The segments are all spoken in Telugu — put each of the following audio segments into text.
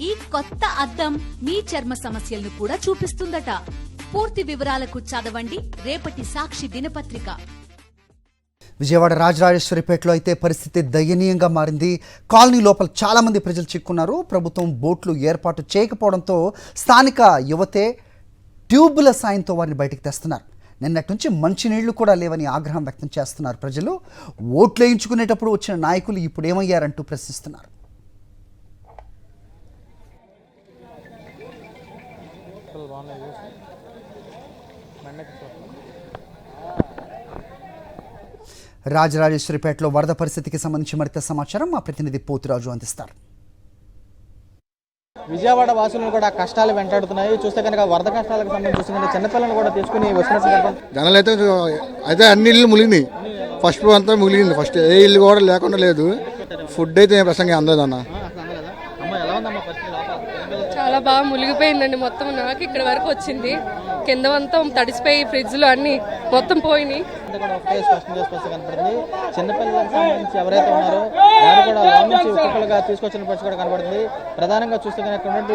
ఈ కొత్త అద్దం మీ చర్మ సమస్యలను కూడా చూపిస్తుందట. పూర్తి వివరాలకు చదవండి రేపటి సాక్షి దినపత్రిక. విజయవాడ రాజరాజేశ్వరిపేటలో అయితే పరిస్థితి దయనీయంగా మారింది. కాలనీ లోపల చాలామంది ప్రజలు చిక్కున్నారు. ప్రభుత్వం బోట్లు ఏర్పాటు చేయకపోవడంతో స్థానిక యువతే ట్యూబుల సాయంతో వారిని బయటకు తెస్తున్నారు. నిన్నటి నుంచి మంచినీళ్లు కూడా లేవని ఆగ్రహం వ్యక్తం చేస్తున్నారు ప్రజలు. ఓట్లు వేయించుకునేటప్పుడు వచ్చిన నాయకులు ఇప్పుడు ఏమయ్యారంటూ ప్రశ్నిస్తున్నారు. రాజరాజేశ్వరిపేటలో వరద పరిస్థితికి సంబంధించి మరింత సమాచారం మా ప్రతినిధి పోతురాజు అందిస్తారు. విజయవాడ వాసులను కూడా కష్టాలు వెంటాడుతున్నాయి. చూస్తే కనుక వరద కష్టాలకు సంబంధించి చూస్తే చిన్నపిల్లలను కూడా తీసుకుని వచ్చినట్టు జనాలు అయితే అన్ని ఇల్లు ములిగినాయి. ఫస్ట్ ఫ్లోర్ అంతా ములిగింది. ఫస్ట్ ఏ ఇల్లు కూడా లేకుండా లేదు. ఫుడ్ అయితే ప్రసంగం అందదు అన్న. చాలా బాగా మునిగిపోయిందండి. మొత్తం నాకు ఇక్కడ వరకు వచ్చింది. కింద అంతా తడిసిపోయి ఫ్రిడ్జ్లు అన్ని మొత్తం పోయినాయి. కనపడుతుంది. చిన్నపిల్లలకు సంబంధించి ఎవరైతే ఉన్నారో వారు కూడా లోన్ నుంచి ఒక్కొక్కరుగా తీసుకొచ్చిన పరిస్థితి కూడా కనబడుతుంది. ప్రధానంగా చూస్తే కనుక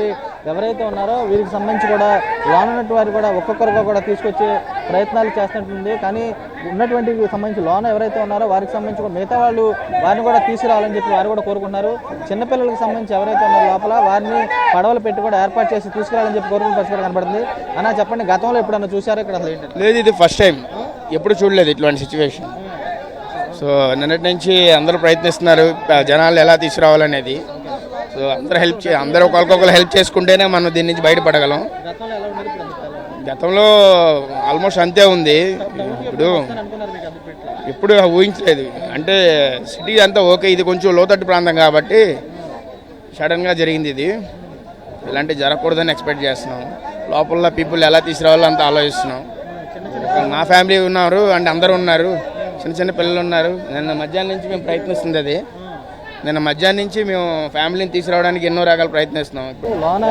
ఎవరైతే ఉన్నారో వీరికి సంబంధించి కూడా లోన్ ఉన్నట్టు వారు కూడా ఒక్కొక్కరుగా కూడా తీసుకొచ్చే ప్రయత్నాలు చేస్తున్నట్టుంది. కానీ ఉన్నటువంటి సంబంధించి లోన్ ఎవరైతే ఉన్నారో వారికి సంబంధించి మిగతా వాళ్ళు వారిని కూడా తీసుకురావాలని చెప్పి వారు కూడా కోరుకుంటున్నారు. చిన్నపిల్లలకు సంబంధించి ఎవరైతే ఉన్నారో లోపల వారిని పడవలు పెట్టి కూడా ఏర్పాటు చేసి తీసుకురావాలని చెప్పి కోరుకున్న పరిస్థితి కూడా కనబడుతుంది. అన్నా చెప్పండి, గతంలో ఎప్పుడన్నా చూసారో ఇక్కడ? లేదు, ఇది ఫస్ట్ టైం. ఎప్పుడు చూడలేదు ఇట్లాంటి సిచ్యువేషన్. సో నిన్నటి నుంచి అందరూ ప్రయత్నిస్తున్నారు జనాలు ఎలా తీసుకురావాలనేది. సో అందరూ ఒకరికొకరు హెల్ప్ చేసుకుంటేనే మనం దీని నుంచి బయటపడగలం. గతంలో ఆల్మోస్ట్ అంతే ఉంది. ఇప్పుడు ఊహించలేదు. అంటే సిటీ అంతా ఓకే, ఇది కొంచెం లోతట్టు ప్రాంతం కాబట్టి సడన్గా జరిగింది. ఇది ఇలాంటివి జరగకూడదని ఎక్స్పెక్ట్ చేస్తున్నాం. లోపల పీపుల్ ఎలా తీసుకురావాలో అంత ఆలోచిస్తున్నాం. మా ఫ్యామిలీ ఉన్నారు అంటే అందరూ ఉన్నారు, చిన్న చిన్న పిల్లలు ఉన్నారు. నిన్న మధ్యాహ్నం నుంచి మేము ప్రయత్నిస్తుంది అది. నిన్న మధ్యాహ్నం నుంచి మేము ఫ్యామిలీని తీసుకురావడానికి ఎన్నో రకాల ప్రయత్నిస్తున్నాం. లోన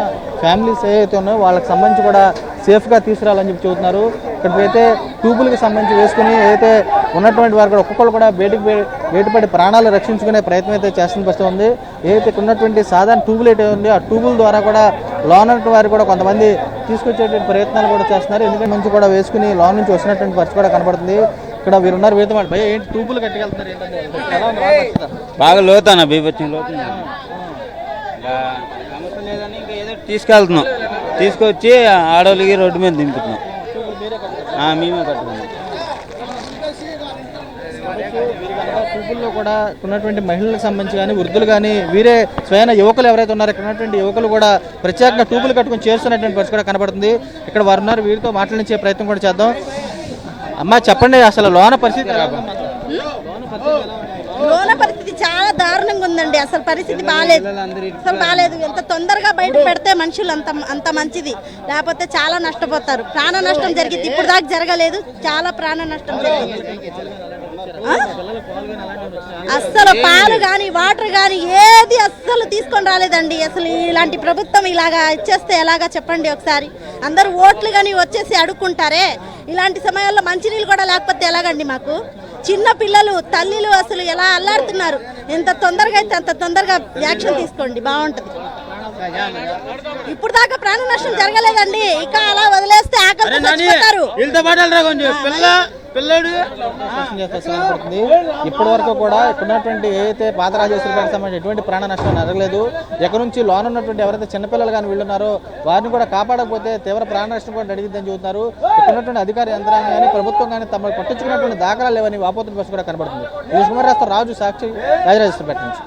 ఫ్యామిలీస్ ఏవైతే ఉన్నాయో వాళ్ళకి సంబంధించి కూడా సేఫ్గా తీసుకురావాలని చెప్పి చెబుతున్నారు. ఇక్కడికైతే ట్యూబులకి సంబంధించి వేసుకుని ఏదైతే ఉన్నటువంటి వారు కూడా ఒక్కొక్కరు కూడా బయటపడి ప్రాణాలు రక్షించుకునే ప్రయత్నం అయితే చేస్తున్న పరిస్థితి ఉంది. ఏదైతే ఉన్నటువంటి సాధారణ ట్యూబులు అయితే ఉంది ఆ ట్యూబుల ద్వారా కూడా లోన్ ఉన్నటువంటి వారు కూడా కొంతమంది తీసుకొచ్చేటువంటి ప్రయత్నాలు కూడా చేస్తున్నారు. ఎందుకంటే నుంచి కూడా వేసుకుని లోన్ నుంచి వచ్చినటువంటి పరిస్థితి కూడా కనబడుతుంది. ఇక్కడ వీరున్నారు వీరితో మాట భయ ఏంటి ట్యూబులు కట్టుకెళ్తున్నారు ఏంటంటే బాగా లోతానా బీభత్సం లోతు సమస్య లేదని ఇంకా ఏదో తీసుకెళ్తున్నాం. తీసుకొచ్చి ఆడవాళ్ళకి రోడ్డు మీద దింపుతున్నాం. మేమే కట్టుకున్నాం. ట్యూబుల్లో కూడా ఉన్నటువంటి మహిళలకు సంబంధించి కానీ వృద్ధులు కానీ వీరే స్వయం యువకులు ఎవరైతే ఉన్నారో ఇక్కడ ఉన్నటువంటి యువకులు కూడా ప్రత్యేకంగా ట్యూబులు కట్టుకుని చేస్తున్నటువంటి పరిస్థితి కూడా కనబడుతుంది. ఇక్కడ వారు ఉన్నారు, వీరితో మాట్లాడించే ప్రయత్నం కూడా చేద్దాం. అమ్మా చెప్పండి, అసలు లోన పరిస్థితి చాలా దారుణంగా ఉందండి. అసలు పరిస్థితి బాగాలేదు. ఎంత తొందరగా బయట పెడితే మనుషులు అంత మంచిది. లేకపోతే చాలా నష్టపోతారు. ప్రాణ నష్టం జరిగింది. ఇప్పుడు దాకా జరగలేదు, చాలా ప్రాణ నష్టం జరిగింది. అస్సలు పాలు కానీ వాటర్ కానీ ఏది అస్సలు తీసుకొని రాలేదండి. అసలు ఇలాంటి ప్రభుత్వం ఇలాగా ఇచ్చేస్తే ఎలాగా చెప్పండి ఒకసారి. అందరూ ఓట్లు కానీ వచ్చేసి అడుక్కుంటారే. ఇలాంటి సమయాల్లో మంచినీళ్ళు కూడా లేకపోతే ఎలాగండి మాకు? చిన్న పిల్లలు తల్లిలు అసలు ఎలా అల్లాడుతున్నారు. ఎంత తొందరగా అయితే అంత తొందరగా యాక్షన్ తీసుకోండి, బాగుంటుంది. ఇప్పుడు దాకా ప్రాణ నష్టం జరగలేదండి. ఇక అలా వదిలేస్తే ఆకలి చచ్చిపోతారు. ఇప్పటి వరకు కూడా ఉన్నటువంటి ఏదైతే పాత రాజేశ్వరిపేటకు సంబంధించి ఎటువంటి ప్రాణ నష్టం జరగలేదు. ఎక్కడి నుంచి లోన్ ఉన్నటువంటి ఎవరైతే చిన్నపిల్లలు కానీ వీళ్ళున్నారో వారిని కూడా కాపాడకపోతే తీవ్ర ప్రాణ నష్టం కూడా జరిగిద్దని చెబుతున్నారు. ఇక్కడ ఉన్నటువంటి అధికార యంత్రాంగం కానీ ప్రభుత్వం కానీ తమకు పట్టించుకున్నటువంటి దాఖలాలు లేవని వాపోతున్న బస్సు కూడా కనబడుతుంది. రాజు సాక్షి రాజరాజేశ్వరిపేట నుంచి.